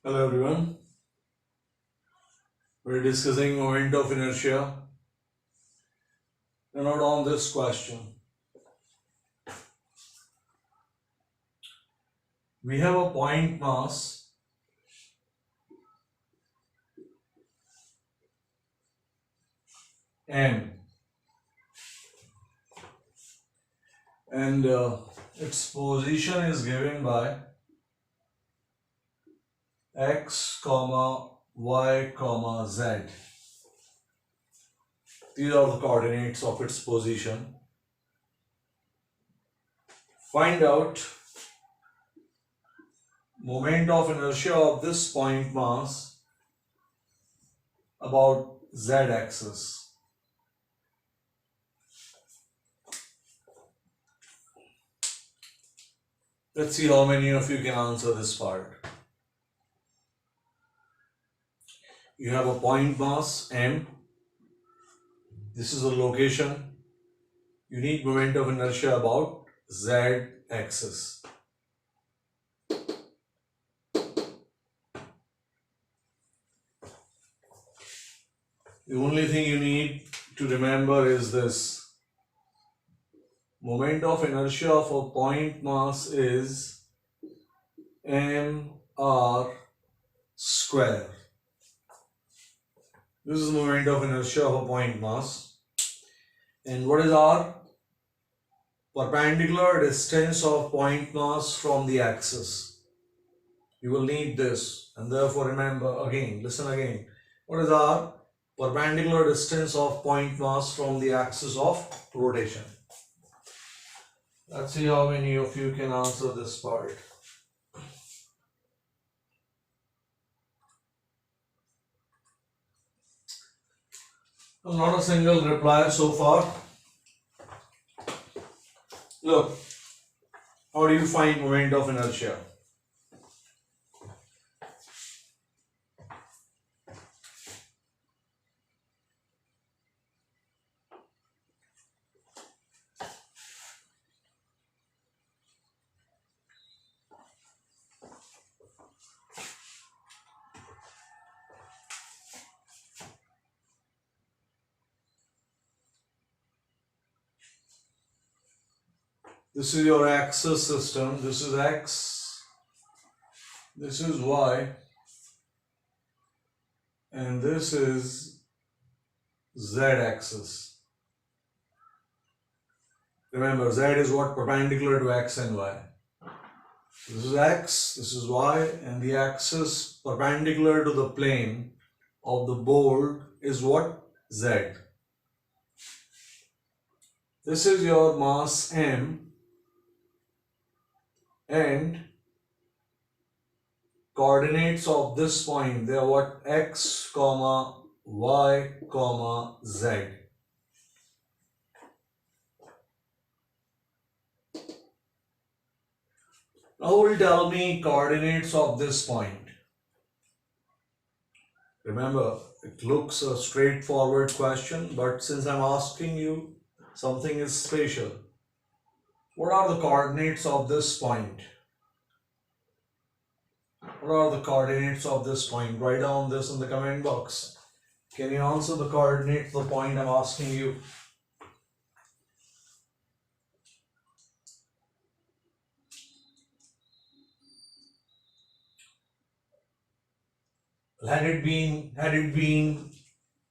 Hello everyone, we're discussing moment of inertia. Now note on this question. We have a point mass m and its position is given by x, y, z. These are the coordinates of its position. Find out moment of inertia of this point mass about z axis. Let's see how many of you can answer this part. You have a point mass m. This is a location. You need moment of inertia about z axis. The only thing you need to remember is this. Moment of inertia of a point mass is mr square. This is the moment of inertia of a point mass. And what is r? Perpendicular distance of point mass from the axis. You will need this, and therefore remember again, listen again. What is r? Perpendicular distance of point mass from the axis of rotation. Let's see how many of you can answer this part. Not a single reply so far. Look, how do you find moment of inertia? This is your axis system. This is x, this is y, and this is z axis. Remember, z is what? Perpendicular to x and y. This is x, this is y, and the axis perpendicular to the plane of the board is what? Z. This is your mass m, and coordinates of this point, they are what? X, y, z. Now who will tell me coordinates of this point? Remember, it looks a straightforward question, but since I'm asking you, something is special. What are the coordinates of this point? What are the coordinates of this point? Write down this in the comment box. Can you answer the coordinates of the point I'm asking you? Had it been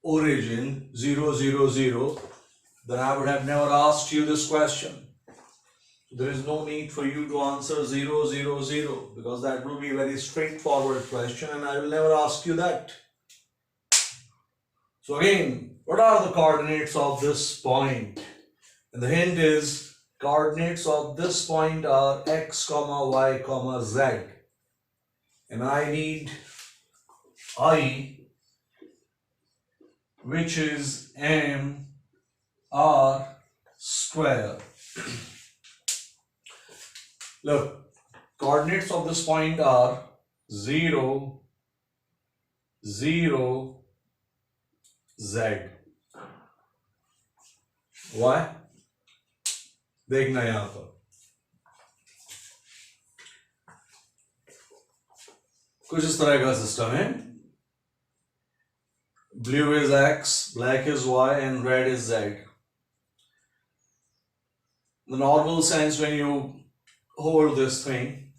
origin 0, 0, 0, then I would have never asked you this question. There is no need for you to answer 0, 0, 0 because that will be a very straightforward question and I will never ask you that. So again, what are the coordinates of this point? And the hint is coordinates of this point are x, y, z. And I need I, which is m r square. Look, coordinates of this point are 0, 0, z. Why? देखना यहाँ पर कुछ इस तरह का system है. Blue is X, black is Y, and red is Z. The normal sense, when you hold this thing,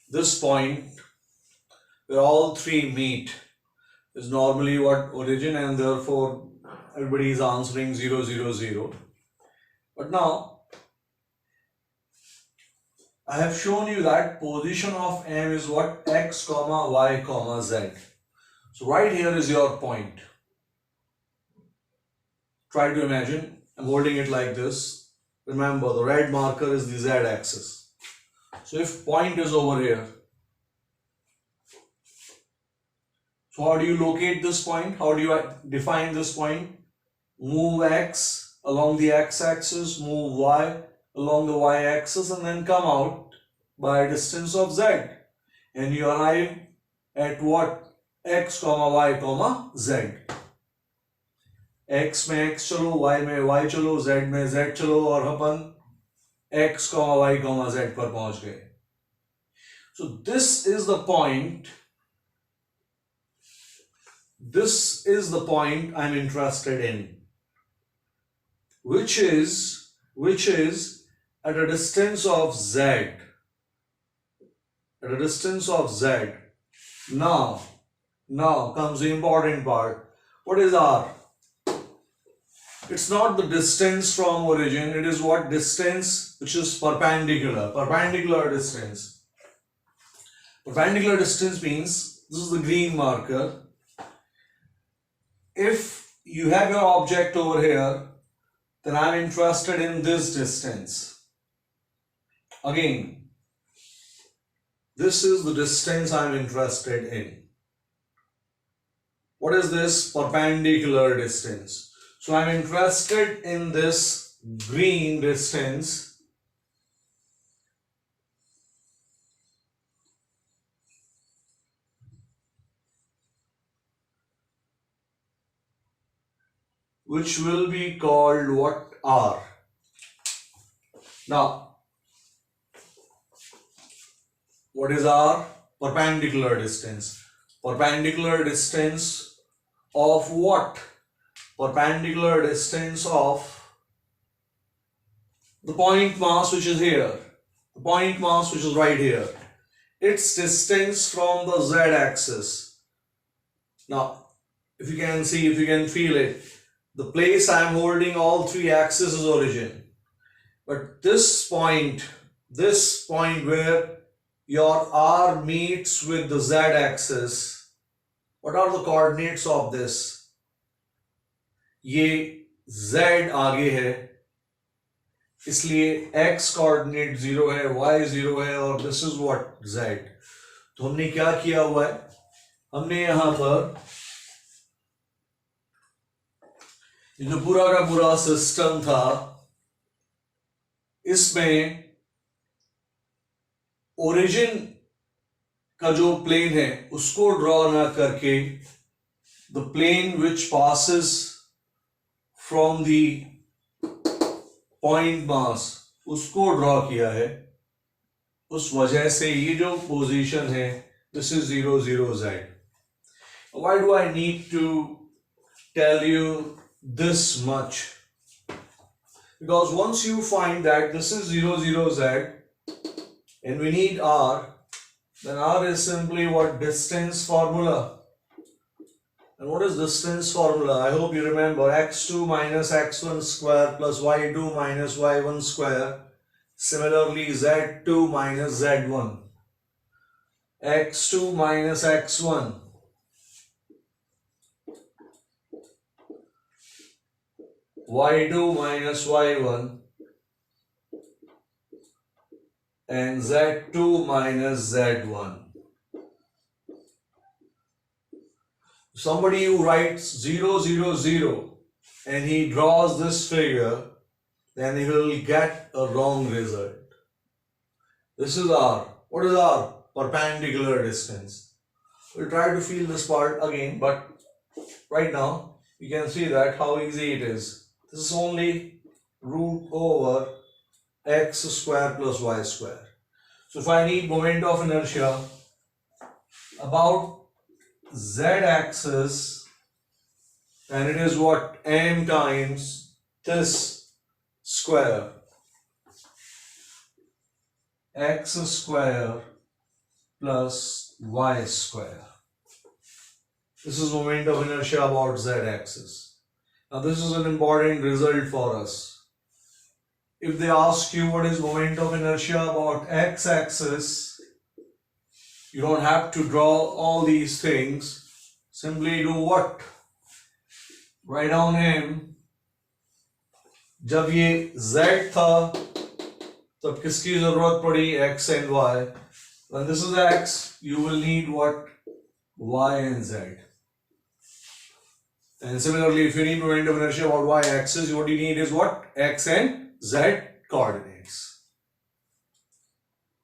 this point where all three meet is normally what origin, and therefore everybody is answering 0, 0, 0. But now I have shown you that position of M is what? X, comma, Y, comma, Z. So right here is your point. Try to imagine, I'm holding it like this. Remember, the red marker is the Z axis. So if point is over here, so how do you locate this point? How do you define this point? Move X along the X axis, move Y along the Y axis, and then come out by a distance of Z. And you arrive at what? X, comma, Y, comma, Z. X में X चलो, Y में Y चलो, Z में Z चलो, और अपन X, Y, Z पर पहुंच गए. So this is the point. This is the point I'm interested in, which is at a distance of Z. At a distance of Z. Now comes the important part. What is R? It's not the distance from origin, it is what? Distance which is perpendicular. Perpendicular distance. Perpendicular distance means, this is the green marker. If you have your object over here, then I'm interested in this distance. Again, this is the distance I'm interested in. What is this? Perpendicular distance. So I'm interested in this green distance, which will be called what? R. Now, what is R? Perpendicular distance. Perpendicular distance of what? Perpendicular distance of the point mass which is here. The point mass which is right here. Its distance from the Z axis. Now, if you can see, if you can feel it, the place I am holding all three axes is origin. But this point where your R meets with the Z axis, what are the coordinates of this? ये Z आगे है, इसलिए X coordinate 0 है, Y 0 है, और this is what? Z. तो हमने क्या किया हुआ है? हमने यहां पर जो पूरा का पूरा सिस्टम था, इसमें ओरिजिन का जो प्लेन है उसको ड्रॉ ना करके the plane which passes from the point mass उसको ड्रॉ किया है. उस वजह से ये जो पोजीशन है, this is 0, 0, Z. Why do I need to tell you this much? Because once you find that this is 0, 0, Z and we need R, then R is simply what? Distance formula. And what is distance formula? I hope you remember x2 minus x1 square plus y2 minus y1 square. Similarly, z2 minus z1. x2 minus x1. y2 minus y1. And z2 minus z1. Somebody who writes 0, 0, 0 and he draws this figure, then he will get a wrong result. This is R. What is R? Perpendicular distance. We'll try to feel this part again, but right now you can see that how easy it is. This is only root over x square plus y square. So if I need moment of inertia, about z axis, and it is what? M times this square, x square plus y square. This is moment of inertia about z axis. Now this is an important result for us. If they ask you what is moment of inertia about x axis, you don't have to draw all these things. Simply do what? Write down m. जब ये z था तब किसकी जरूरत पड़ी? x and y. When this is x, you will need what? Y and z. And similarly, if you need moment of inertia about y axis, what you need is what? X and z coordinates.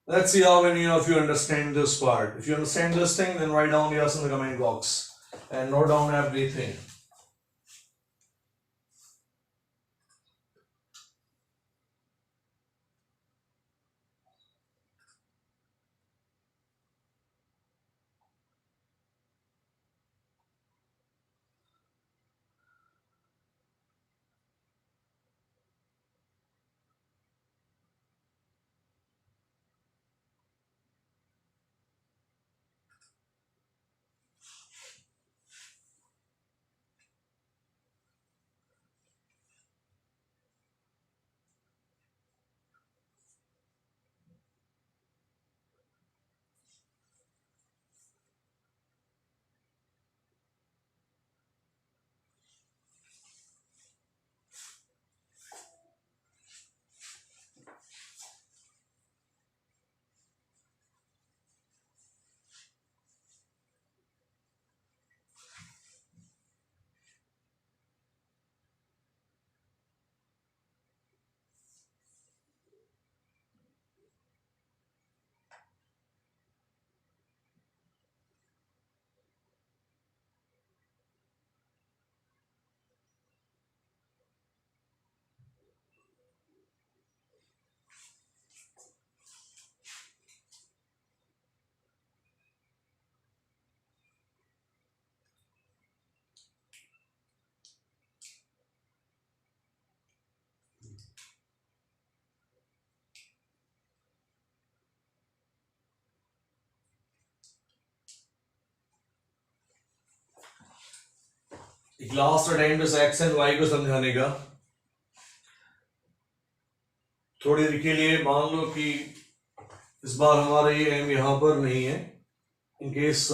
Let's see how many of you understand this part. If you understand this thing, then write down yes in the comment box and note down everything. एक last attempt इस x and y को समझाने का. थोड़ी देर के लिए मान लो कि इस बार हमारा ये m यहाँ पर नहीं है. In case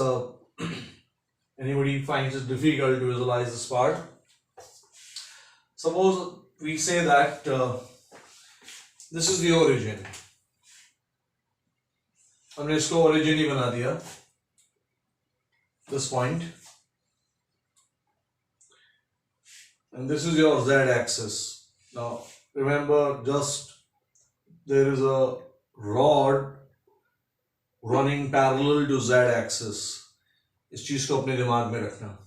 anybody finds it difficult to visualize this part, suppose we say that this is the origin. हमने इसको origin ही बना दिया, this point, and this is your z axis. Now remember, just there is a rod running parallel to z axis. इस चीज को अपने दिमाग में रखना.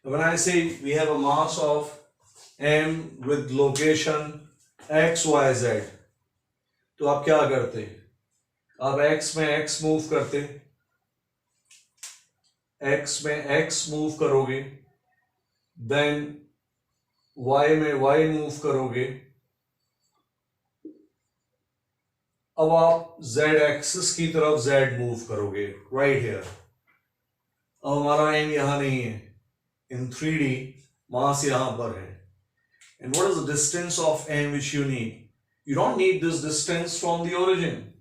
When I say we have a mass of m with location x, y, z, तो आप क्या करते? आप x में x मूव करते, x में x मूव करोगे, then y में y मूव करोगे. अब आप z एक्सिस की तरफ z मूव करोगे, right here. अब हमारा m यहां नहीं है. In 3D मास यहां पर है. And what is the distance of m which you need? You don't need this distance from the origin.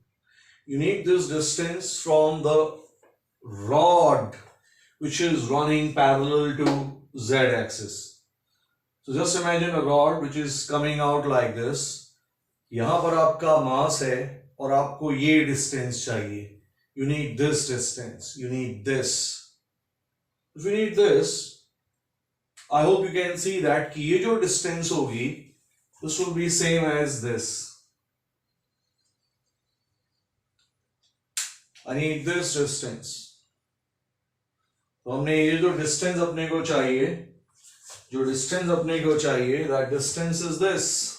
You need this distance from the rod which is running parallel to z axis. So just imagine a rod which is coming out like this. यहां पर आपका मास है और आपको ये distance चाहिए. You need this distance. You need this. If you need this, I hope you can see that कि ये जो डिस्टेंस होगी, this will be same as this. I need this distance. तो हमने ये जो डिस्टेंस अपने को चाहिए, that distance is this.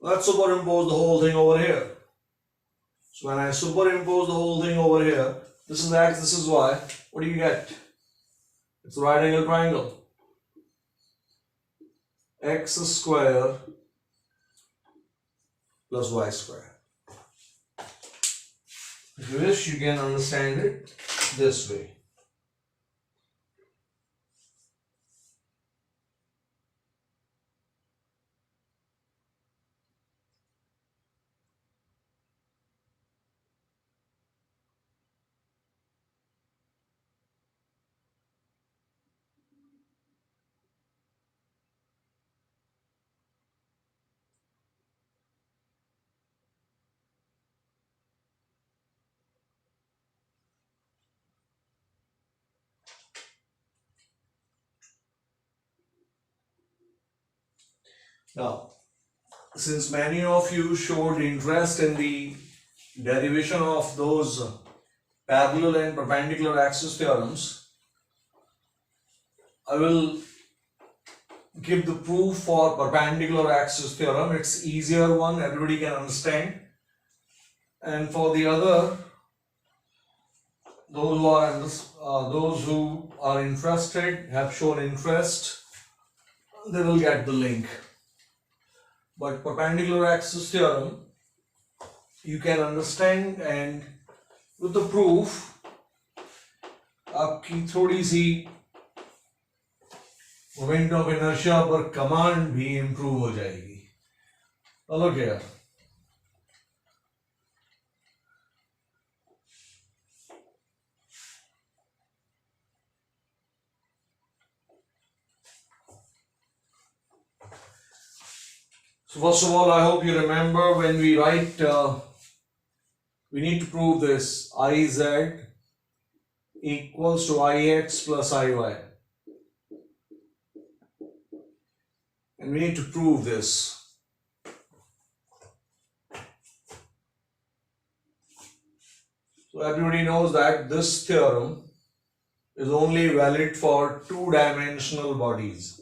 Let's superimpose the whole thing over here. So when I superimpose the whole thing over here, this is x, this is y, what do you get? It's a right angle triangle. X square plus y square. If you wish, you can understand it this way. Now, since many of you showed interest in the derivation of those parallel and perpendicular axis theorems, I will give the proof for perpendicular axis theorem. It's easier one, everybody can understand. And for the other, those who are interested, have shown interest, they will get the link. But perpendicular axis theorem, you can understand, and with the proof, आपकी थोड़ी सी moment of inertia पर command भी improve हो जाएगी. Look here. So first of all, I hope you remember when we write, we need to prove this Iz equals to Ix plus Iy. And we need to prove this. So everybody knows that this theorem is only valid for two-dimensional bodies.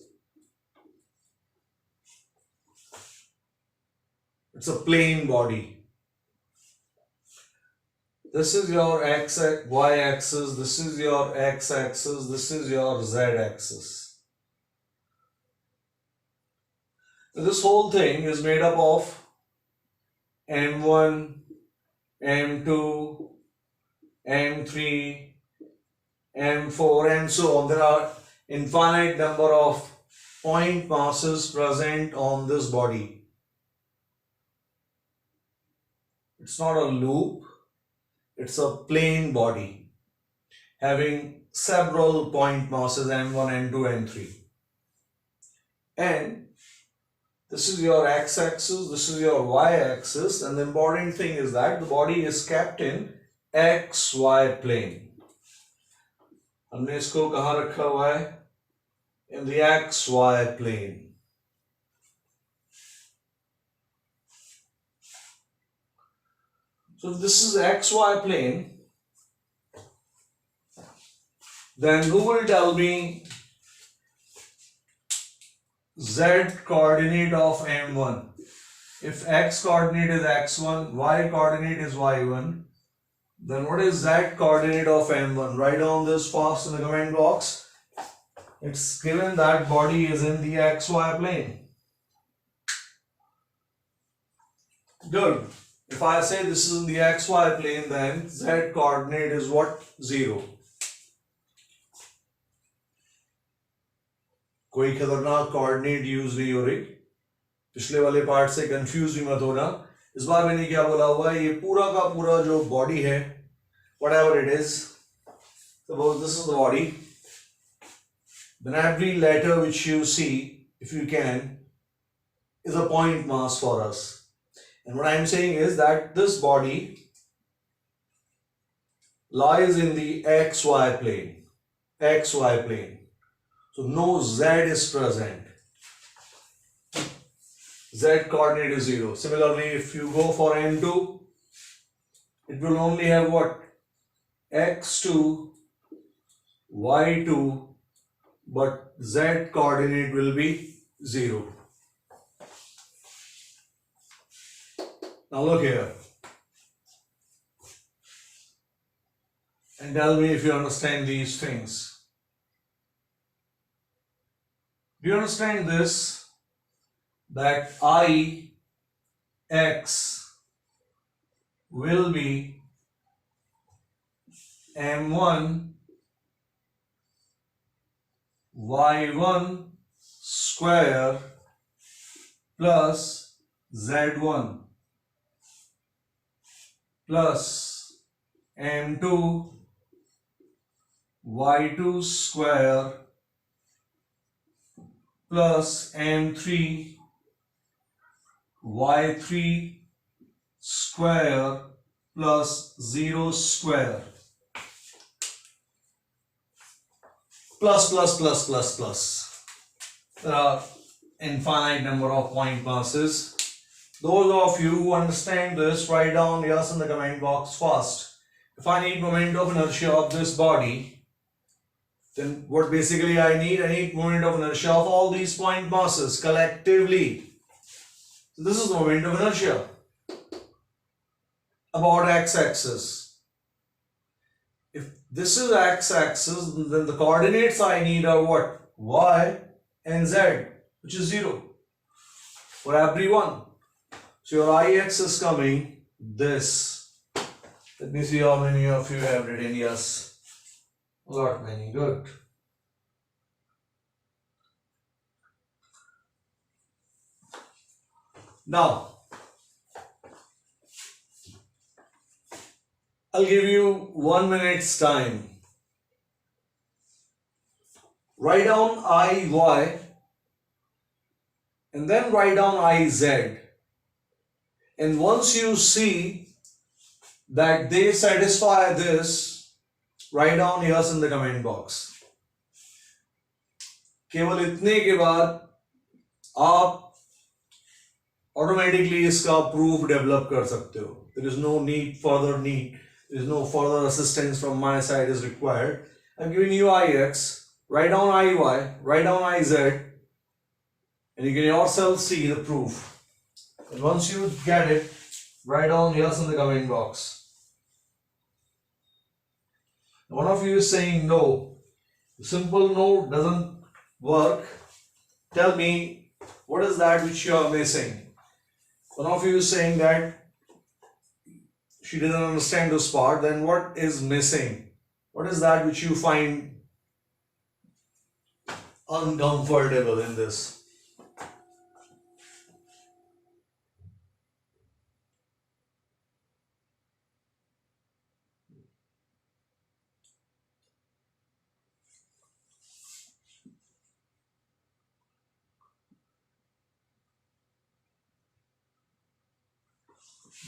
It's a plane body. This is your y axis, this is your x axis, this is your z axis. This whole thing is made up of m1, m2, m3, m4 and so on. There are infinite number of point masses present on this body. It's not a loop, it's a plane body having several point masses m1, m2, m3. And this is your x-axis, this is your y-axis, and the important thing is that the body is kept in xy plane. हमने इसको कहाँ रखा हुआ है? In the xy plane. So if this is xy plane, then who will tell me z coordinate of m1? If x coordinate is x1, y coordinate is y1, then what is z coordinate of m1? Write down this fast in the comment box. It's given that body is in the xy plane. Good. If I say this is in the xy plane, then z coordinate is what? 0. कोई खतरनाक coordinate use नहीं हो रही. पिछले वाले part से confuse भी मत होना. इस बार मैंने क्या बोला हुआ है, ये पूरा का पूरा जो बॉडी है, whatever it is, suppose this is the body, then every letter which you see, if you can, is a point mass for us. And what I am saying is that this body lies in the xy plane. xy plane. So no z is present. Z coordinate is 0. Similarly, if you go for m2, it will only have what? x2, y2, but z coordinate will be 0. Now look here. and tell me if you understand these things. Do you understand this? That Ix will be m1 y1 square plus z1 plus m2 y2 square plus m3 y3 square plus 0 square plus. There are infinite number of point masses. Those of you who understand this, write down yes in the comment box first. If I need moment of inertia of this body, then what basically I need moment of inertia of all these point masses collectively. So this is the moment of inertia about x-axis. If this is x-axis, then the coordinates I need are what? Y and z, which is 0 for everyone. So your Ix is coming this. Let me see how many of you have written yes. Not many. Good. Now, I'll give you 1 minute's time. Write down Iy and then write down Iz. And once you see that they satisfy this, write down yes in the comment box. केवल इतने के बाद आप automatically इसका proof develop कर सकते हो. There is no further need. There is no further assistance from my side is required. I'm giving you Ix, write down Iy, write down Iz, and you can yourself see the proof. And once you get it, write down yes in the comment box. One of you is saying no. Simple no doesn't work. Tell me what is that which you are missing. One of you is saying that she didn't understand this part. Then what is missing? What is that which you find uncomfortable in this?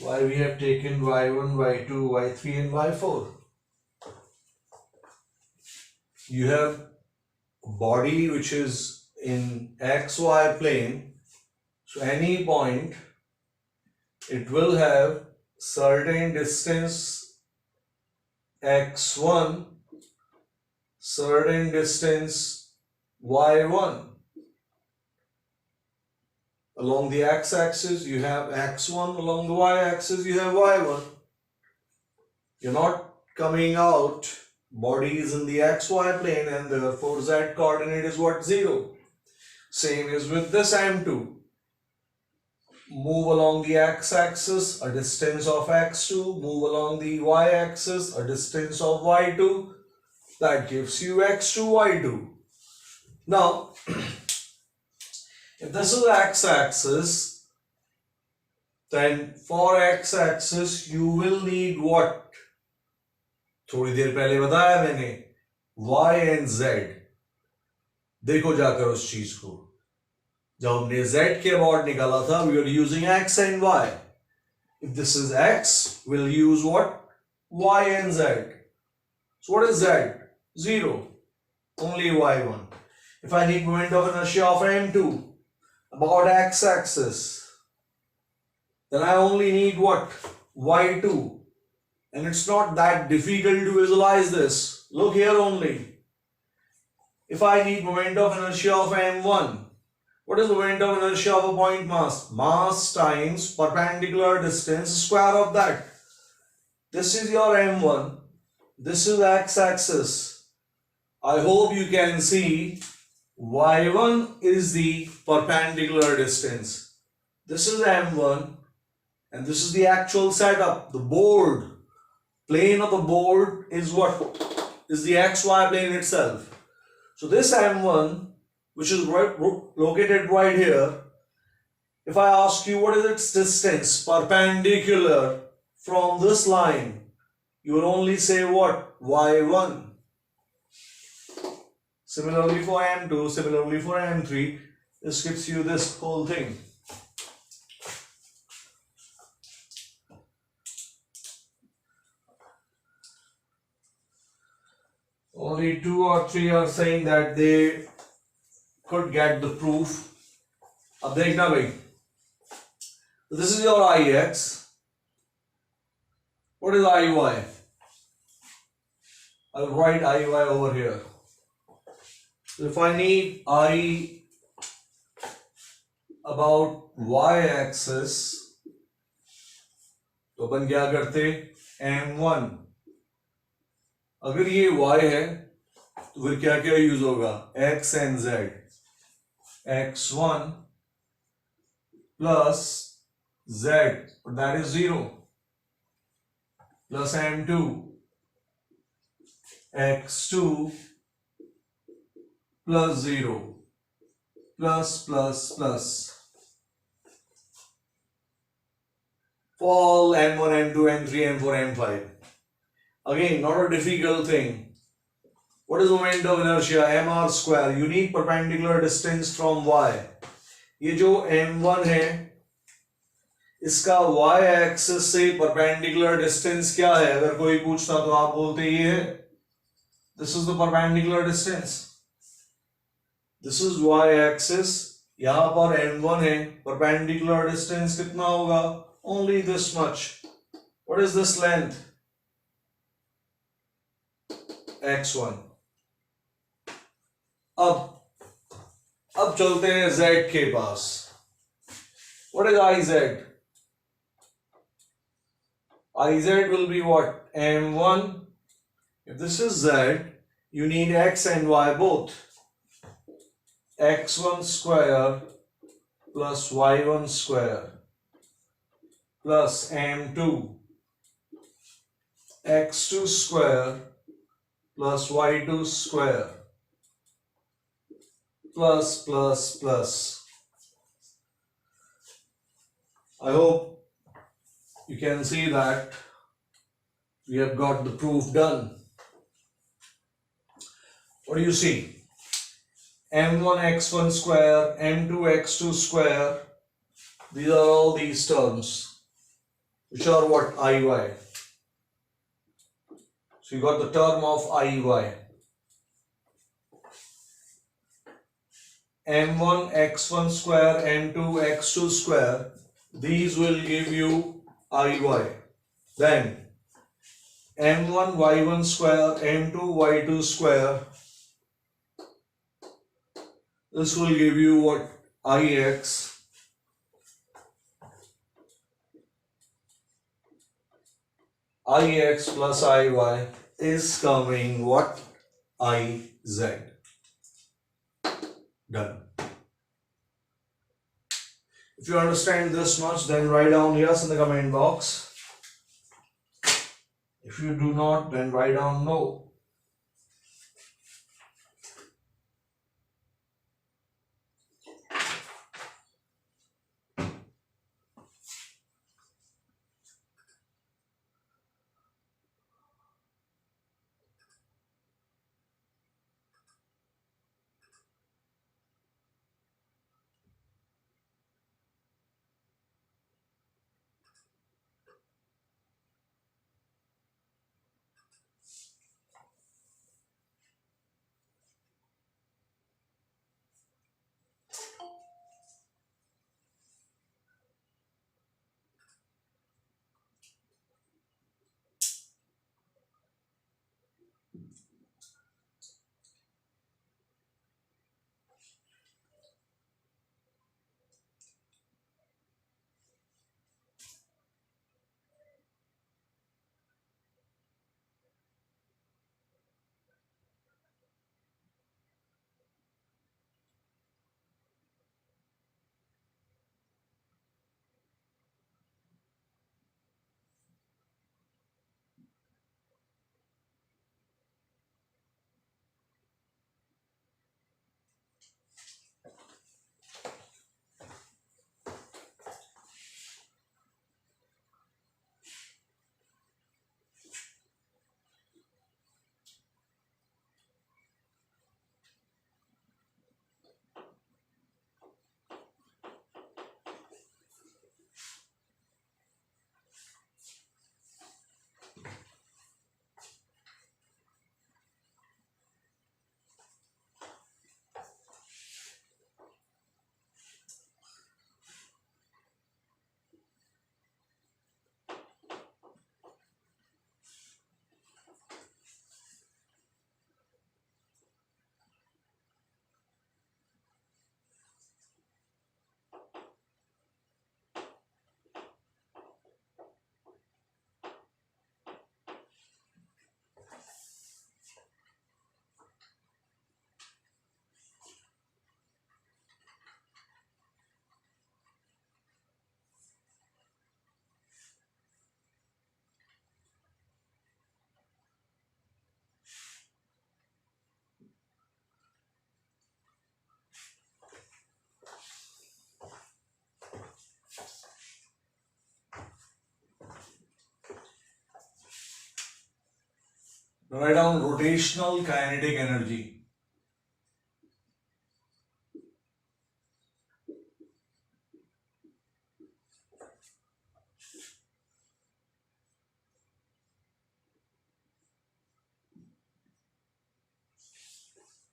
Why we have taken y1, y2, y3 and y4. You have body which is in xy plane. So any point, it will have certain distance x1, certain distance y1. Along the x-axis, you have x1. Along the y-axis, you have y1. You're not coming out. Body is in the xy plane and therefore z coordinate is what? 0. Same is with this m2. Move along the x-axis, a distance of x2. Move along the y-axis, a distance of y2. That gives you x2, y2. Now, if this is x-axis, then for x-axis you will need what? थोड़ी देर पहले बताया मैंने y and z. देखो जाकर उस चीज को. जब हमने z के अबाउट निकाला था, we are using x and y. If this is x, we'll use what? Y and z. So what is z? 0. Only y1. If I need moment of inertia of m2 about x-axis, then I only need what? y2. And it's not that difficult to visualize this. Look here only. If I need moment of inertia of m1, what is the moment of inertia of a point mass? Mass times perpendicular distance, square of that. This is your m1. this is x-axis. I hope you can see y1 is the perpendicular distance. This is m1 and this is the actual setup. The board, plane of the board is what? Is the xy plane itself. So this m1, which is located right here, if I ask you what is its distance perpendicular from this line, you will only say what? y1. Similarly for m2, similarly for m3, this gives you this whole thing. Only 2 or 3 are saying that they could get the proof. अब देखना भाई. This is your ix. What is iy? I'll write iy over here. So if I need I about y-axis, तो अपन क्या करते? m1. अगर ये y है तो फिर क्या क्या यूज होगा? x and z. x1 plus z, but that is 0, plus m2, x2 plus 0, plus. For all m1, m2, m3, m4, m5. Again, not a difficult thing. What is moment of inertia? mr square. You need perpendicular distance from y. ये जो m1 है, इसका y axis से perpendicular distance क्या है? अगर कोई पूछता तो आप बोलते ये है. This is the perpendicular distance. This is y axis. यहाँ पर m1 है. Perpendicular distance कितना होगा? Only this much. What is this length? x1. अब चलते हैं z के पास. What is iz? Iz will be what? m1. If this is z, you need x and y both. x1 square plus y1 square plus m2 x2 square plus y2 square plus. I hope you can see that we have got the proof done. What do you see? m1 x1 square, m2 x2 square, these are all these terms, which are what? iy. So you got the term of iy. m1 x1 square, m2 x2 square, these will give you iy. Then m1 y1 square, m2 y2 square, this will give you what? ix. Ix plus iy is coming what? iz. Done. If you understand this much, then write down yes in the comment box. If you do not, then write down no. Now write down rotational kinetic energy.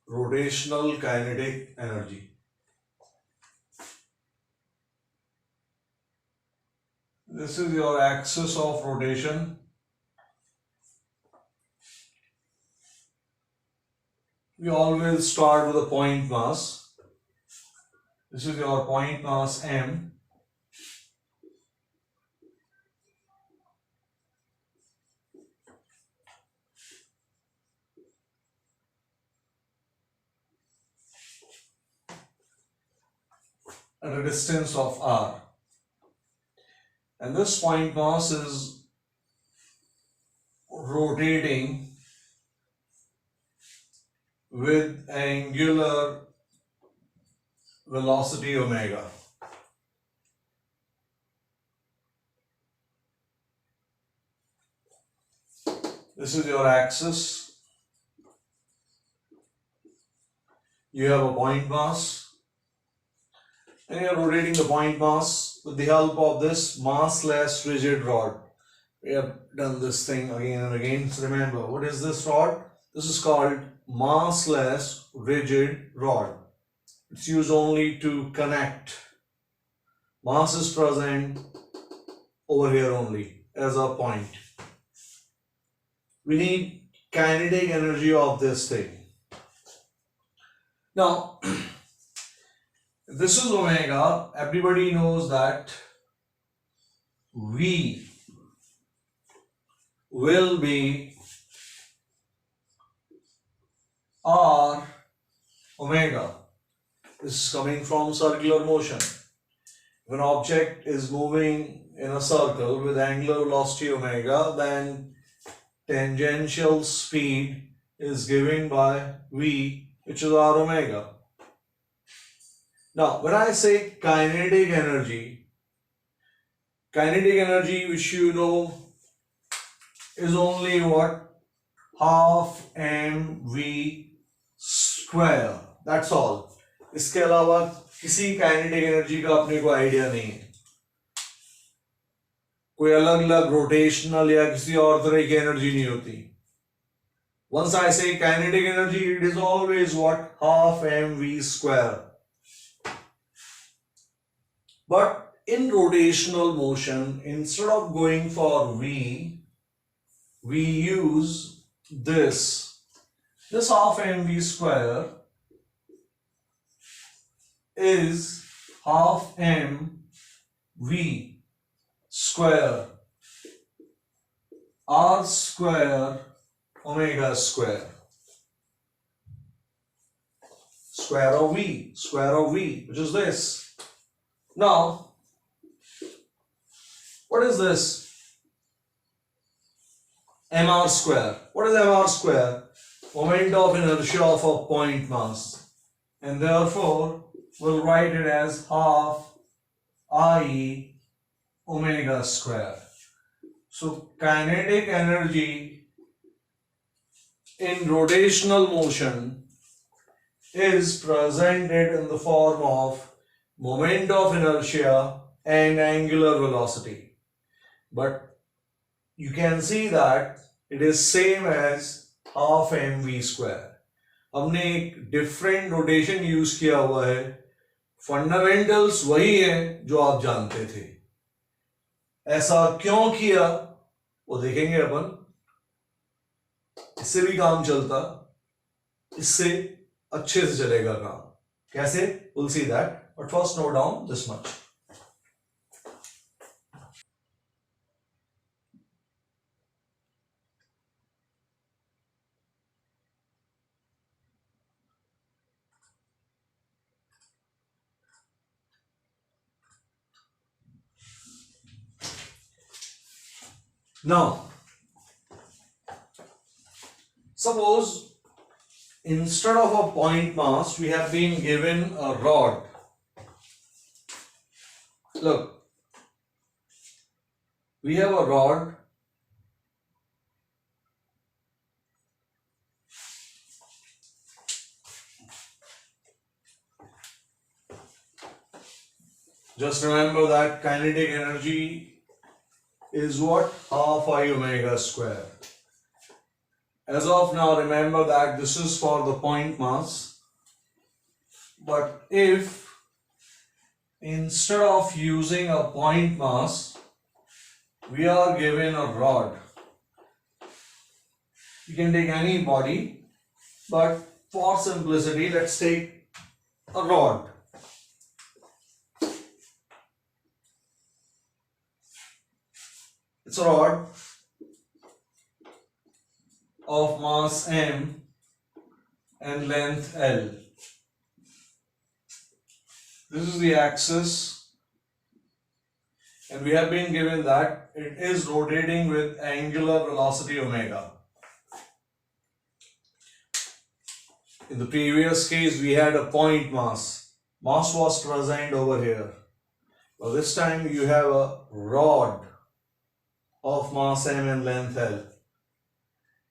Rotational kinetic energy. This is your axis of rotation. We always start with a point mass. This is your point mass M. At a distance of R. And this point mass is rotating with angular velocity omega. This is your axis. You have a point mass, and you are rotating the point mass with the help of this massless rigid rod. We have done this thing again and again. So remember, what is this rod? This is called massless rigid rod. It's used only to connect. Mass is present over here only as a point. We need kinetic energy of this thing. Now, if this is omega, everybody knows that V will be R omega. This is coming from circular motion. If an object is moving in a circle with angular velocity omega, then tangential speed is given by V, which is R omega. Now, when I say kinetic energy which you know is only what? Half mv square. That's all. इसके अलावा किसी kinetic energy का अपने को idea नहीं है. कोई अलग अलग रोटेशनल या किसी और तरह की एनर्जी नहीं होती. Once I say kinetic energy, it is always what? Half mv square. But in rotational motion, instead of going for V, we use this half mv square is half mv square r square omega square of V, which is this. Now, what is this? mr square. What is mr square? Moment of inertia of a point mass. And therefore, we'll write it as half I omega square. So, kinetic energy in rotational motion is presented in the form of moment of inertia and angular velocity. But you can see that it is same as half mv square. हमने एक different rotation use किया हुआ है. Fundamentals वही है जो आप जानते थे. ऐसा क्यों किया वो देखेंगे अपन. इससे भी काम चलता, इससे अच्छे से चलेगा काम. कैसे? We'll see that. But first note down this much. Now, suppose instead of a point mass, we have been given a rod. Look, we have a rod Just remember that kinetic energy is what? Half I omega square. As of now, remember that this is for the point mass. But if instead of using a point mass, we are given a rod, you can take any body, but for simplicity, let's take a rod. It's a rod of mass m and length L. This is the axis, and we have been given that it is rotating with angular velocity omega. In the previous case, we had a point mass. Mass was present over here. But this time you have a rod of mass m and length L.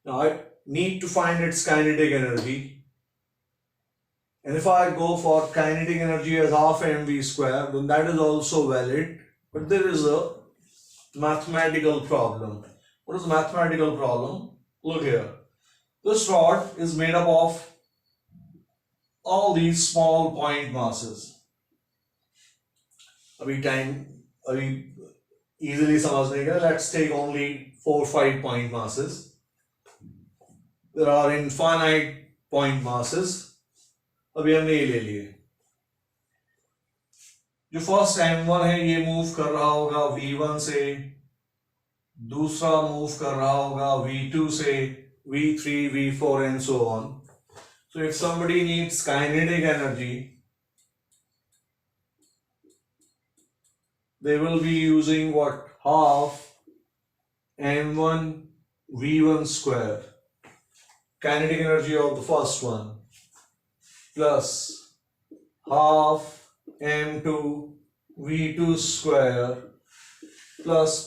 Now I need to find its kinetic energy. And if I go for kinetic energy as half mv square, then that is also valid. But there is a mathematical problem. What is the mathematical problem? Look here. This rod is made up of all these small point masses. अभी easily समझने का, let's take only 4-5 point masses. There are infinite point masses. अभी हमने ये ले लिए. जो first m1 है ये मूव कर रहा होगा v1 से, दूसरा मूव कर रहा होगा v2 से, v3, v4 and so on. So if somebody needs kinetic energy, they will be using what? Half m1 v1 square, kinetic energy of the first one, plus half m2 v2 square plus.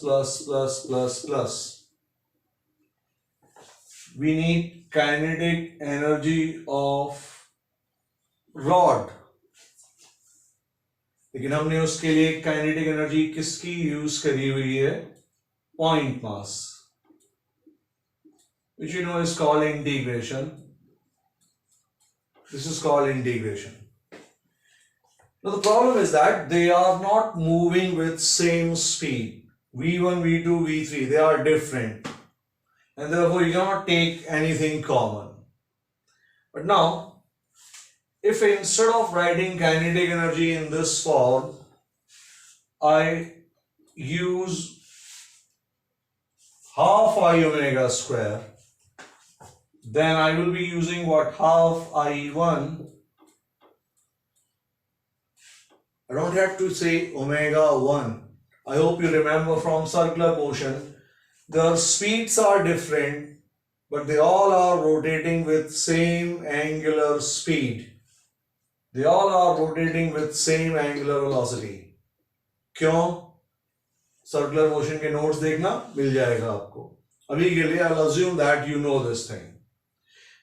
We need kinetic energy of rod. लेकिन हमने उसके लिए kinetic energy किसकी use करी हुई है? Point mass, which you know is called integration. This is called integration. Now the problem is that they are not moving with same speed. v1, v2, v3, they are different. And therefore you cannot take anything common. But now, if instead of writing kinetic energy in this form, I use half I omega square, then I will be using what? Half I1. I don't have to say omega 1. I hope you remember from circular motion, their speeds are different, but they all are rotating with same angular speed. They all are rotating with same angular velocity. क्यों? Circular motion के notes देखना मिल जाएगा आपको. अभी के लिए I'll assume that you know this thing.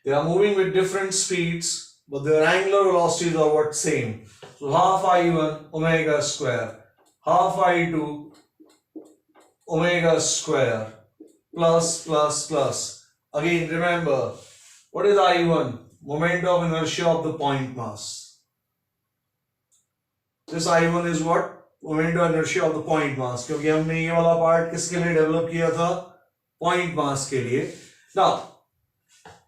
They are moving with different speeds, but their angular velocities are what? Same. So half I1 omega square, half I2 omega square, plus. Again, remember, what is I1? Moment of inertia of the point mass. This I1 is what? Moment of inertia of the point mass. क्योंकि हमने ये वाला part किसके लिए develop किया था? Point mass के लिए. Now,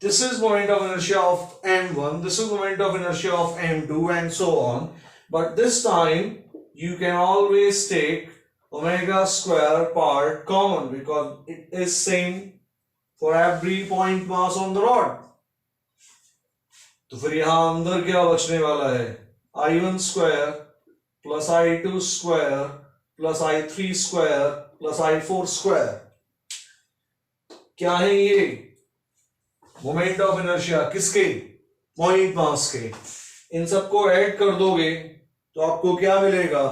this is moment of inertia of m1, this is moment of inertia of m2 and so on. But this time, you can always take omega square part common because it is same for every point mass on the rod. तो फिर यहाँ अंदर क्या बचने वाला है? I1 square plus I2 square plus I3 square plus I4 square. क्या है ये? मोमेंट ऑफ इनर्शिया किसके? पॉइंट मास के. इन सबको ऐड कर दोगे तो आपको क्या मिलेगा?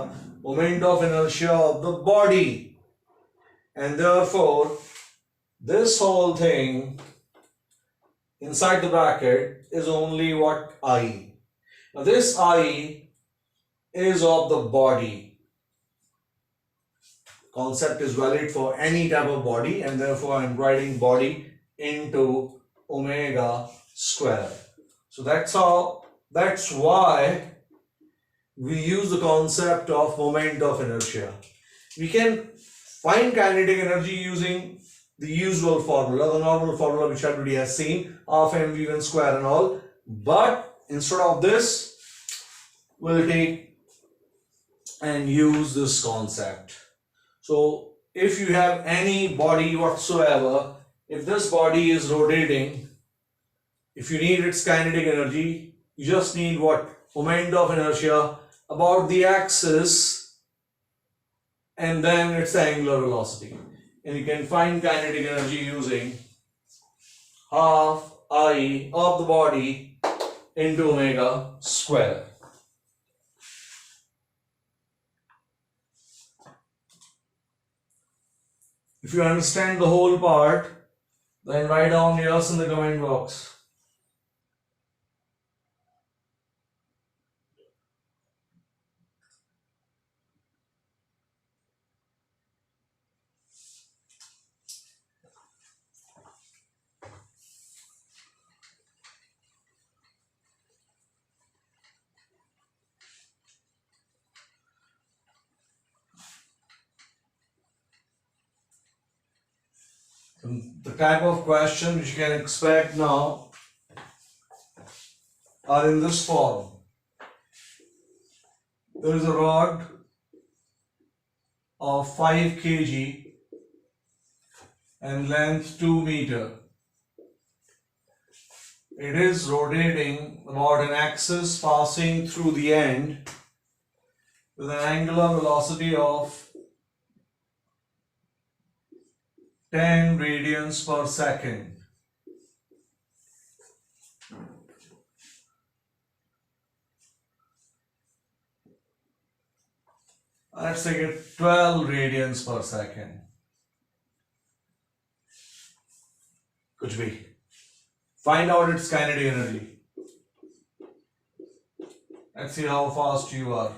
Moment of inertia of the body. And therefore this whole thing inside the bracket is only what? I. Now this I is of the body. concept is valid for any type of body, and therefore I'm writing body into omega square. So that's why we use the concept of moment of inertia. We can find kinetic energy using the usual formula, the normal formula which everybody has seen, half mv1 square and all. But instead of this, we'll take and use this concept. So if you have any body whatsoever, if this body is rotating, if you need its kinetic energy, you just need what? Moment of inertia about the axis and then its angular velocity. And you can find kinetic energy using half I of the body into omega square. If you understand the whole part, then write down yes in the comment box. The type of question which you can expect now are in this form. There is a rod of 5 kg and length 2 meter. It is rotating about an axis passing through the end with an angular velocity of 10 radians per second. Let's take it 12 radians per second. Could be. Find out its kinetic energy. Let's see how fast you are.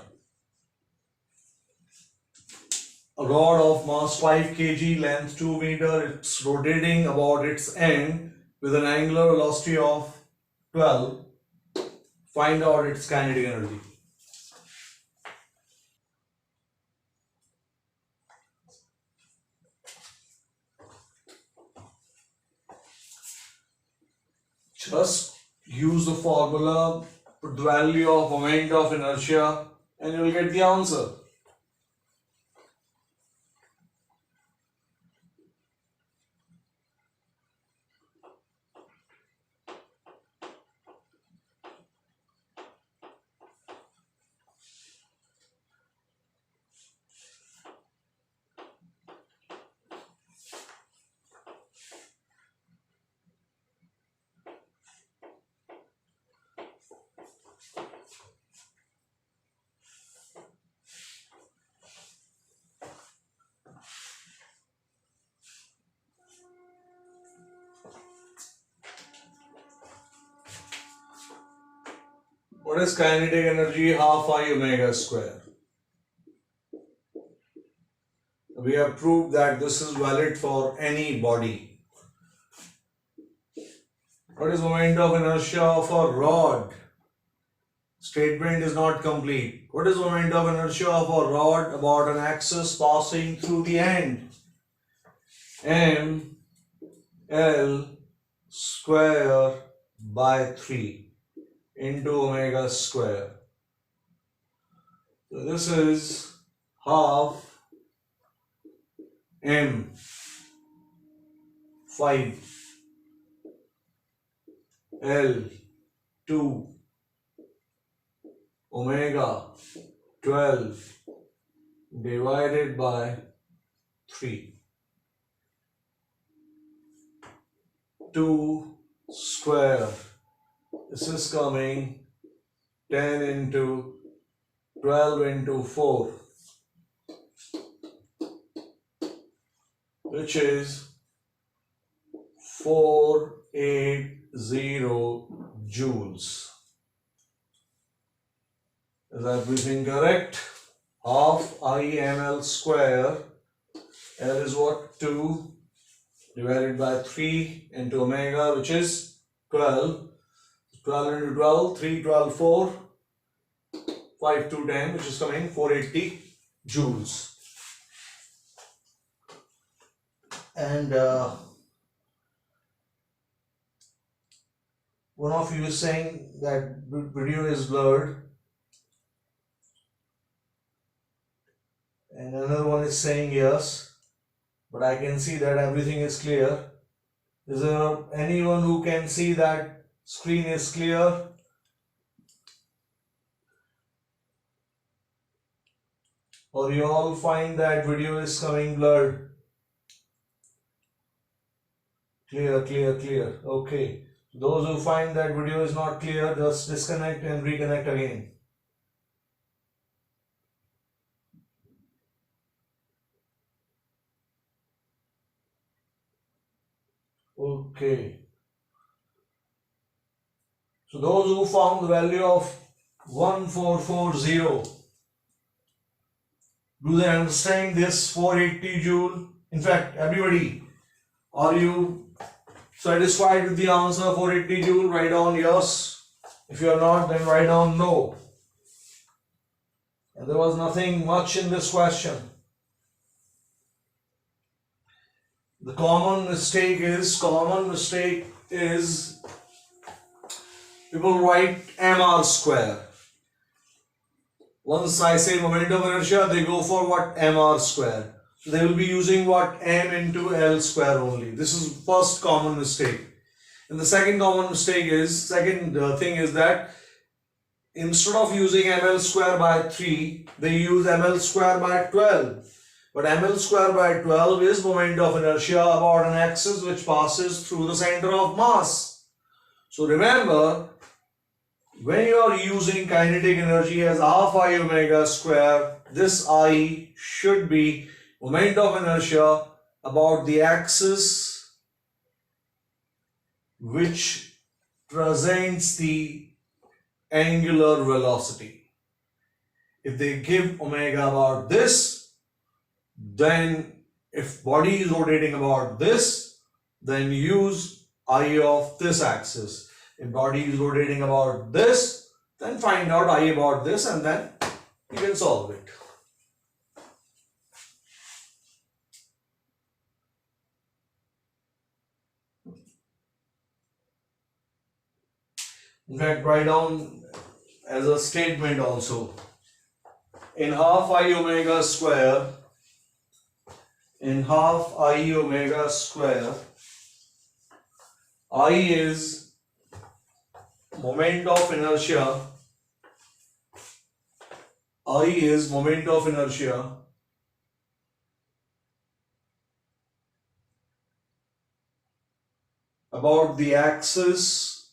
A rod of mass 5 kg, length 2 meter, it's rotating about its end with an angular velocity of 12. Find out its kinetic energy. Just use the formula, put the value of moment of inertia, and you will get the answer. What is kinetic energy? Half I omega square. We have proved that this is valid for any body. What is moment of inertia of a rod? Statement is not complete. What is moment of inertia of a rod about an axis passing through the end? M L square by 3 into omega square. So this is half M 5 L 2 omega 12 divided by 3. 2 square. This is coming 10 into 12 into 4, which is 480 joules. Is everything correct? Half IML square L is what? 2 divided by 3 into omega, which is 12. 12 into 12, 3, 12, 4, 5, 2, 10, which is coming 480 joules. And one of you is saying that video is blurred, and another one is saying yes, but I can see that everything is clear. Is there anyone who can see that screen is clear? Or you all find that video is coming blurred? Clear, clear, clear. Okay. Those who find that video is not clear, just disconnect and reconnect again. Okay. So those who found the value of 1440, do they understand this 480 joule? In fact, everybody, are you satisfied with the answer 480 joule? Write down yes. If you are not, then write down no. And there was nothing much in this question. The common mistake is people write mr square. Once I say moment of inertia, they go for what? Mr square. So they will be using what? M into L square only. This is first common mistake. And the second common mistake is, thing is that instead of using ml square by 3, they use ml square by 12. But ml square by 12 is moment of inertia about an axis which passes through the center of mass. So remember, when you are using kinetic energy as half I omega square, this I should be moment of inertia about the axis which presents the angular velocity. If they give omega about this, then if body is rotating about this, then use I of this axis. If body is rotating about this, then find out I about this, and then you can solve it. In fact, write down as a statement also. In half I omega square, I is moment of inertia. I is moment of inertia about the axis,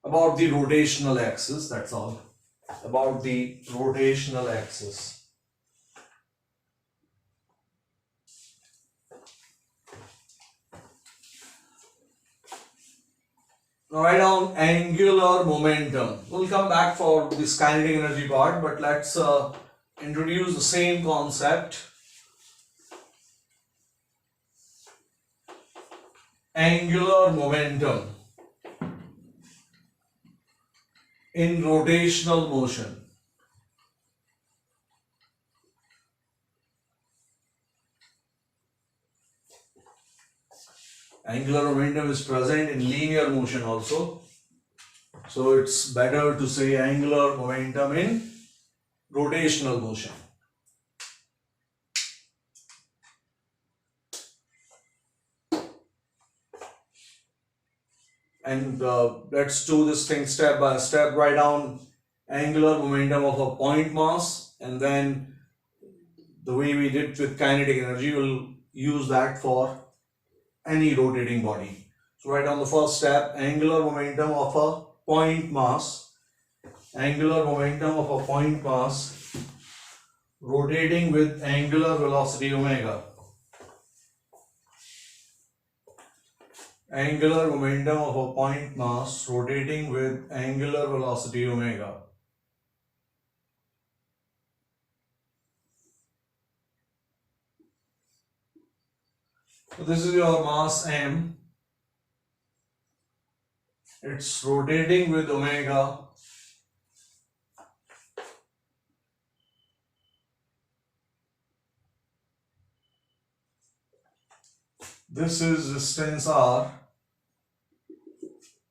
about the rotational axis, that's all. About the rotational axis. Now write down angular momentum. We'll come back for this kinetic energy part, but let's introduce the same concept. Angular momentum in rotational motion. Angular momentum is present in linear motion also. So it's better to say angular momentum in rotational motion. And let's do this thing step by step. Write down angular momentum of a point mass, and then the way we did with kinetic energy, we'll use that for any rotating body. So write down the first step, angular momentum of a point mass. Angular momentum of a point mass rotating with angular velocity omega. Angular momentum of a point mass rotating with angular velocity omega. So this is your mass m. It's rotating with omega. This is distance r,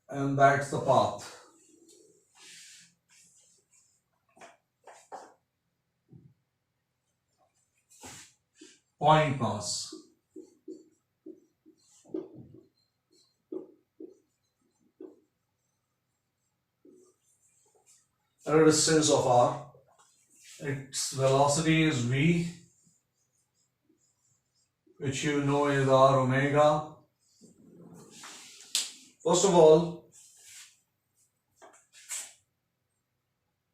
and that's the path. Point mass. At a distance of r, its velocity is v, which you know is r omega. First of all,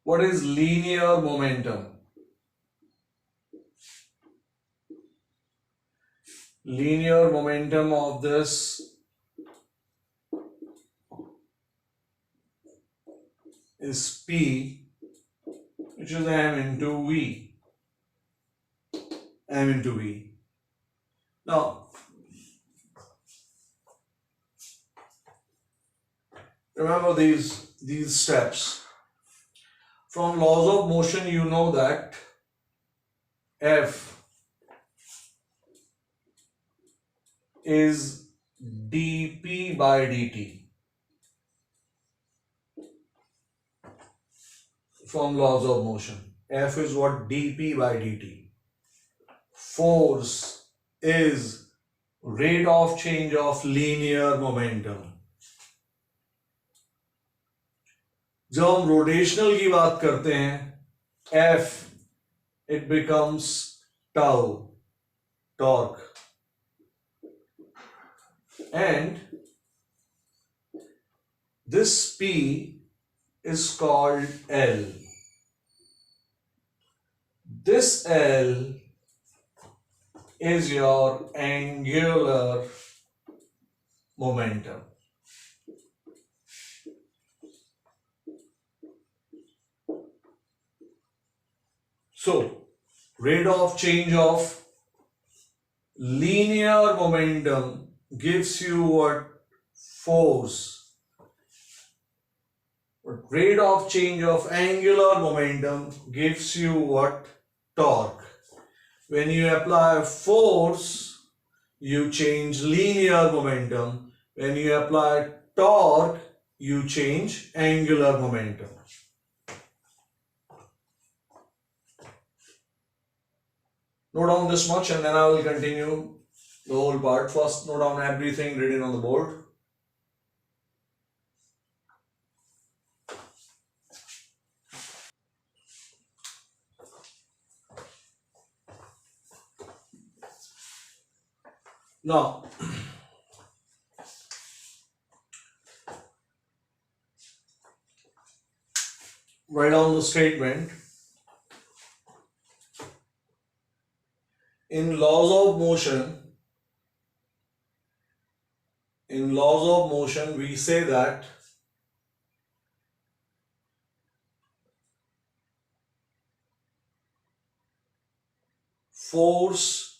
what is linear momentum? Linear momentum of this is P, which is m into v. M into v. Now, remember these steps. From laws of motion, you know that F is dP by dt. From laws of motion, F is what? dP by dt. Force is rate of change of linear momentum. जब हम rotational की बात करते हैं, F it becomes tau, torque, and this P is called L. This L is your angular momentum. So, rate of change of linear momentum gives you what? Force. But rate of change of angular momentum gives you what? Torque. When you apply force, you change linear momentum. When you apply torque, you change angular momentum. Note down this much and then I will continue the whole part. First, note down everything written on the board. Now, write down the statement. In laws of motion, we say that force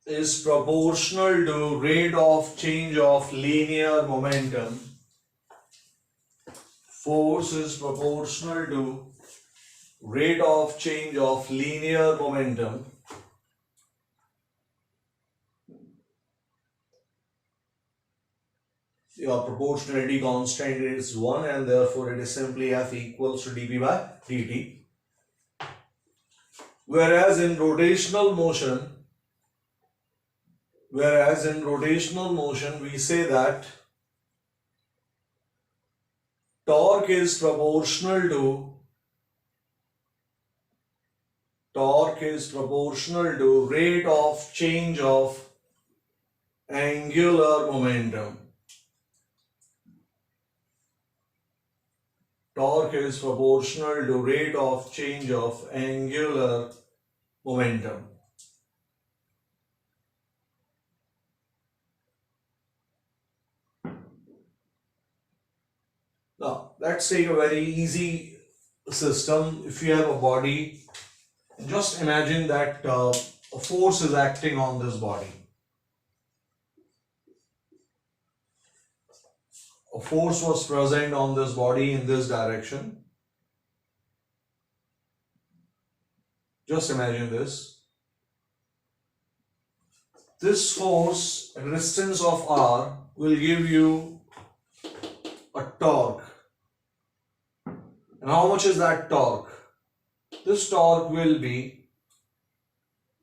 is proportional to rate of change of linear momentum. Force is proportional to rate of change of linear momentum. Your proportionality constant is 1 and therefore it is simply F equals to dP by dt. Whereas in rotational motion we say that torque is proportional to rate of change of angular momentum. Torque is proportional to rate of change of angular momentum. Now, let's take a very easy system. If you have a body, just imagine that a force is acting on this body. A force was present on this body in this direction. Just imagine this. This force at a distance of r will give you a torque. And how much is that torque? This torque will be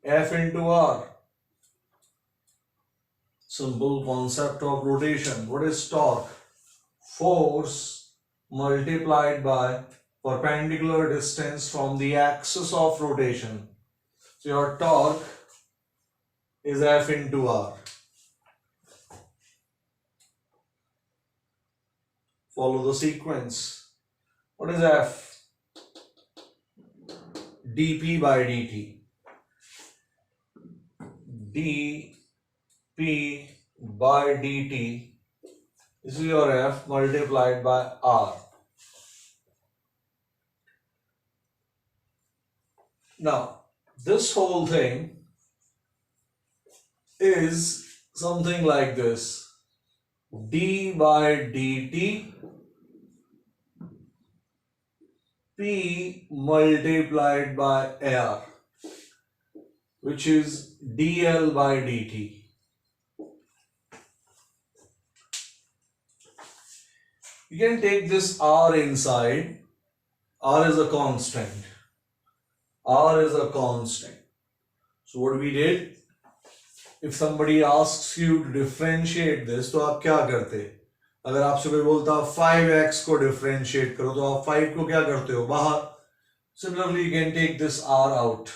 F into R. Simple concept of rotation. What is torque? Force multiplied by perpendicular distance from the axis of rotation. So your torque is F into R. Follow the sequence. What is F? dP by dt. dP by dt. This is your F multiplied by R. Now, this whole thing is something like this. D by dt P multiplied by R, which is dl by dt. You can take this R inside. R is a constant. R is a constant. So what we did, if somebody asks you to differentiate this, तो आप क्या करते? अगर आपसे कोई बोलता 5x को differentiate करो, तो आप 5 को क्या करते हो? बाहर. Similarly, you can take this R out.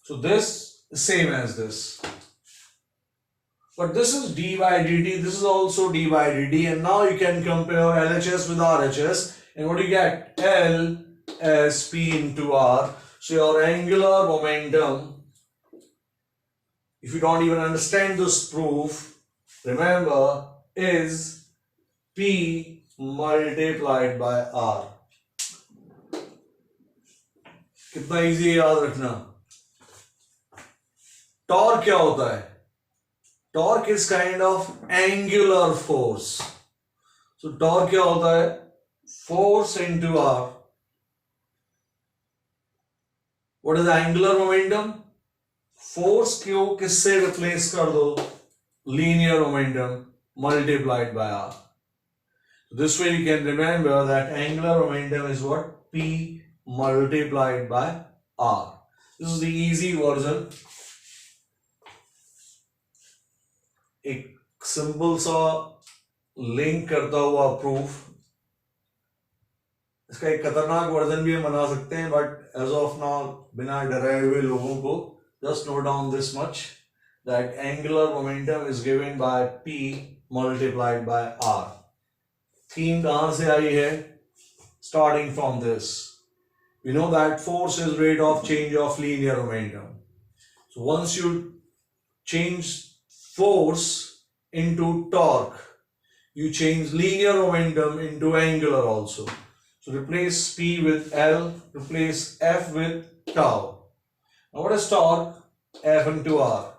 So this is same as this. But this is d by dt, this is also d by dt, and now you can compare LHS with RHS, and what do you get? L as P into R. So your angular momentum, if you don't even understand this proof, remember, is P multiplied by R. कितना easy है याद रखना. Torque क्या होता है? Torque is kind of angular force. So torque क्या होता है? Force into R. What is the angular momentum? Force को किससे replace कर दो? Linear momentum multiplied by R. So this way you can remember that angular momentum is what? P multiplied by R. This is the easy version. एक simple सा link करता हुआ proof. इसका एक खतरनाक वर्जन भी हम बना सकते हैं, बट एज ऑफ नाउ बिना डरे हुए लोगों को just note down this much, that angular momentum is given by P multiplied by R. Theme कहां से आई है? Starting from this. We know that force is rate of change of linear momentum. So once you change force into torque, you change linear momentum into angular also. So replace P with L, replace F with tau. Now what is torque? F into R.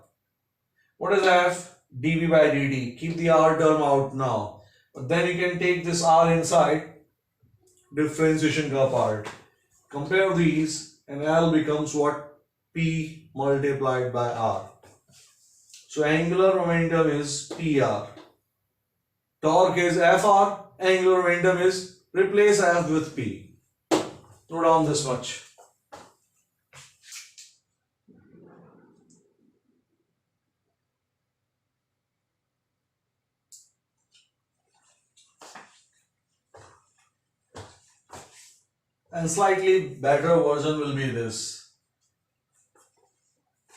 What is F? dV by dt. Keep the R term out now. But then you can take this R inside, differentiation ka part. Compare these and L becomes what? P multiplied by R. So angular momentum is PR. Torque is FR. Angular momentum is replace F with P. Note down this much. And slightly better version will be this.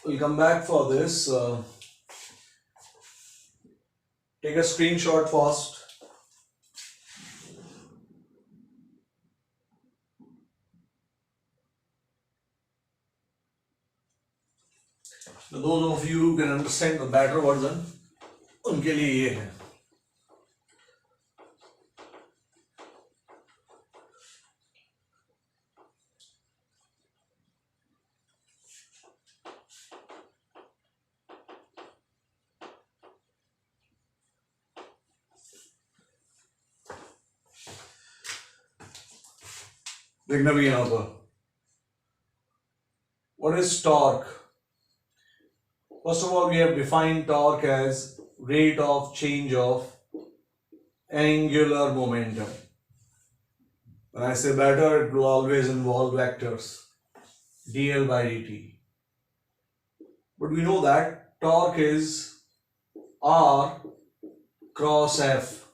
We'll come back for this. Take a screenshot first. So those of you who can understand the better version, उनके लिए ये है. देखना भी यहां पर what is torque? First of all, we have defined torque as rate of change of angular momentum. When I say better, it will always involve vectors dl by dt. But we know that torque is R cross F,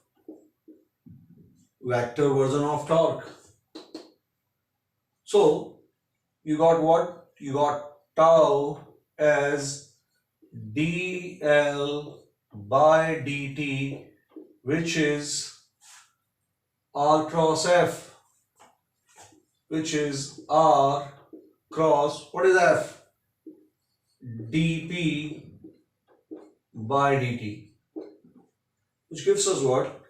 vector version of torque. So you got what? You got tau as dl by dt, which is R cross F, which is R cross, what is F? dp by dt, which gives us what?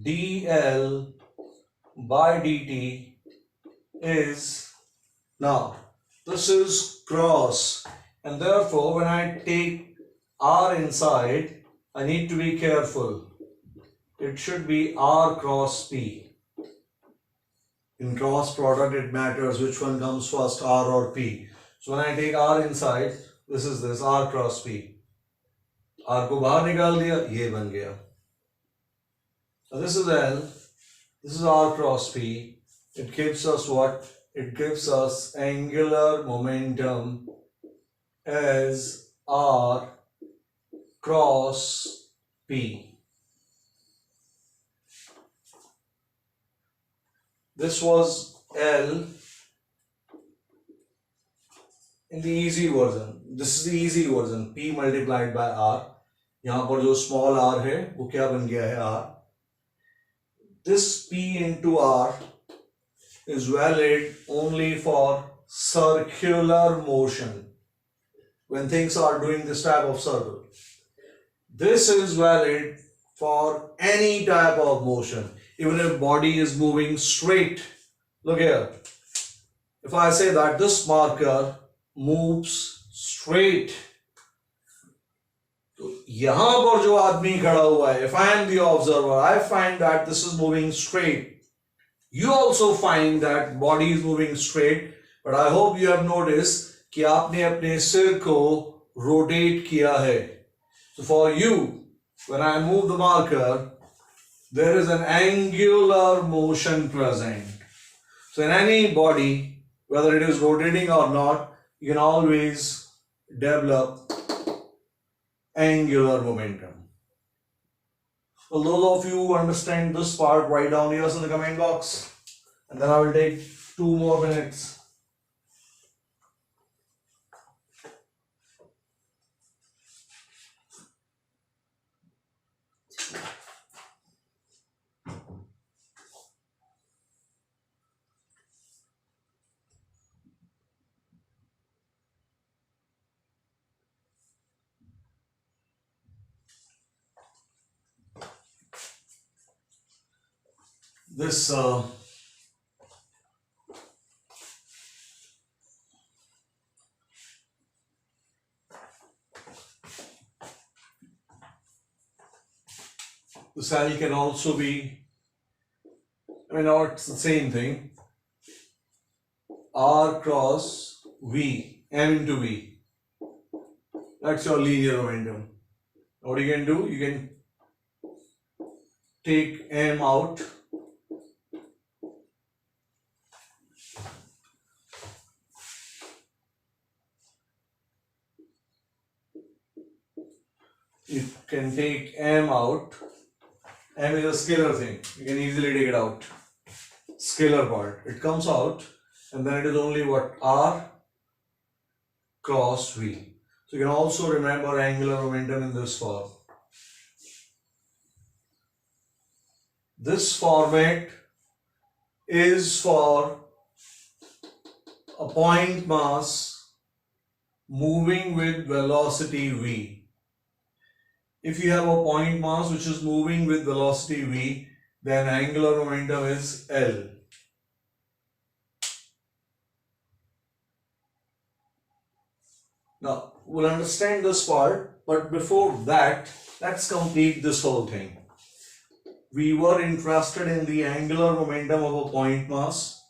dl by dt is, now this is cross, and therefore when I take R inside, I need to be careful. It should be R cross P. In cross product it matters which one comes first, R or P. So when I take R inside, this is this R cross P. R को बाहर निकाल दिया, ये बन गया. So this is L, this is R cross P. It gives us what? It gives us angular momentum as R cross P. This was L in the easy version. This is the easy version. P multiplied by R. यहाँ पर जो small r है वो क्या बन गया है R. This P into R is valid only for circular motion, when things are doing this type of circle. This is valid for any type of motion, even if body is moving straight. Look here. If I say that this marker moves straight, तो यहां पर जो आदमी खड़ा हुआ है, if I am the observer, I find that this is moving straight. You also find that body is moving straight, but I hope you have noticed कि आपने अपने सिर को rotate किया है. So for you, when I move the marker, there is an angular motion present. So in any body, whether it is rotating or not, you can always develop angular momentum. Well, those of you who understand this part, write down yours in the comment box, and then I will take 2 more minutes. This the cell can also be, I mean, now it's the same thing. R cross V, M into V. That's your linear momentum. What you can do, you can take M out. You can take M out. M is a scalar thing. You can easily take it out. Scalar part. It comes out, and then it is only what? R cross V. So you can also remember angular momentum in this form. This format is for a point mass moving with velocity V. If you have a point mass which is moving with velocity V, then angular momentum is L. Now, we'll understand this part, but before that, let's complete this whole thing. we were interested in the angular momentum of a point mass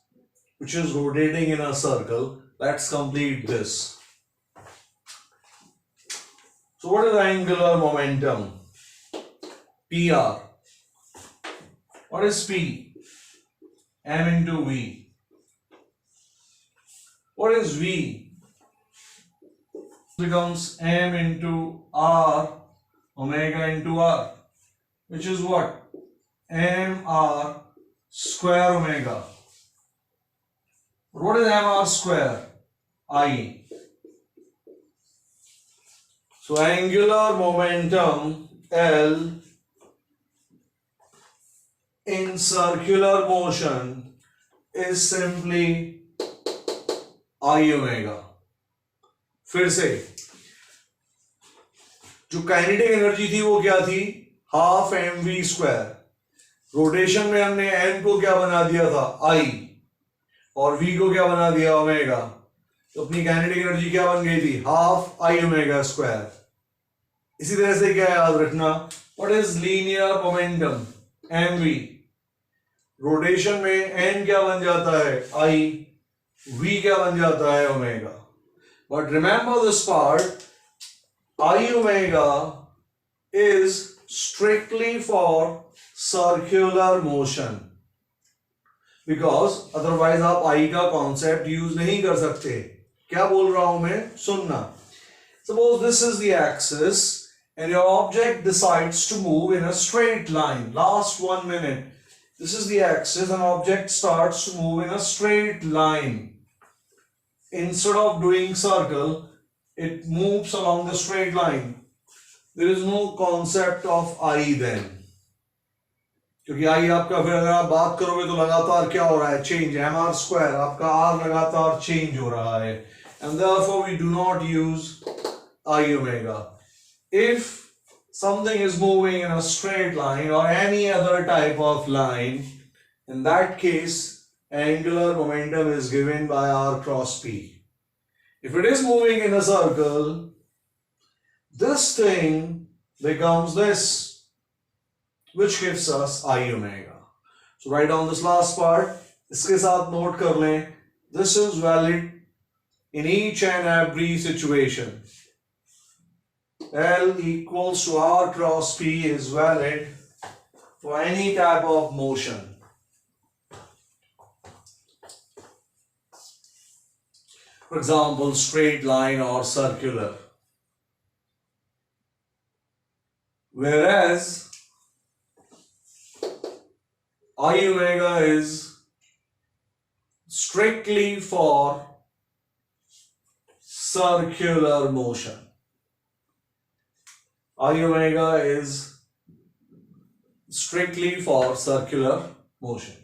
which is rotating in a circle. Let's complete this. So what is angular momentum? PR. What is P? M into V. What is V? Becomes M into R omega into R, which is what? mr square omega. What is mr square? I. So angular momentum L in circular motion is simply I omega. फिर से जो kinetic energy थी वो क्या थी? Half M V square. Rotation में हमने n को क्या बना दिया था? I, और v को क्या बना दिया? ओमेगा. तो अपनी काइनेटिक एनर्जी क्या बन गई थी? Half I omega square. इसी तरह से क्या याद रखना? What is linear momentum? mv. Rotation में n क्या बन जाता है? I, v क्या बन जाता है? Omega. But remember this part, I omega is strictly for circular motion, because otherwise आप I का concept use नहीं कर सकते. क्या बोल रहा हूं मैं? सुनना. Suppose this is the axis and your object decides to move in a straight line. Last 1 minute. This is the axis and object starts to move in a straight line. Instead of doing circle, it moves along the straight line. There is no concept of I then. क्योंकि I आपका फिर अगर आप बात करोगे तो लगातार क्या हो रहा है? Change. mr square आपका r लगातार change हो रहा है. And therefore we do not use I omega. If something is moving in a straight line or any other type of line, in that case angular momentum is given by r cross p. If it is moving in a circle, this thing becomes this, which gives us I omega. So write down this last part. इसके साथ note कर लें. This is valid in each and every situation. L equals to R cross P is valid for any type of motion. For example, straight line or circular. Whereas I omega is strictly for circular motion. I omega is strictly for circular motion.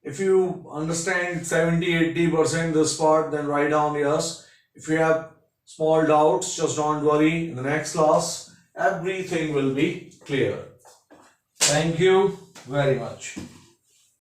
If you understand 70-80% this part, then write down yes. If you have small doubts, just don't worry. In the next class, everything will be clear. Thank you very much.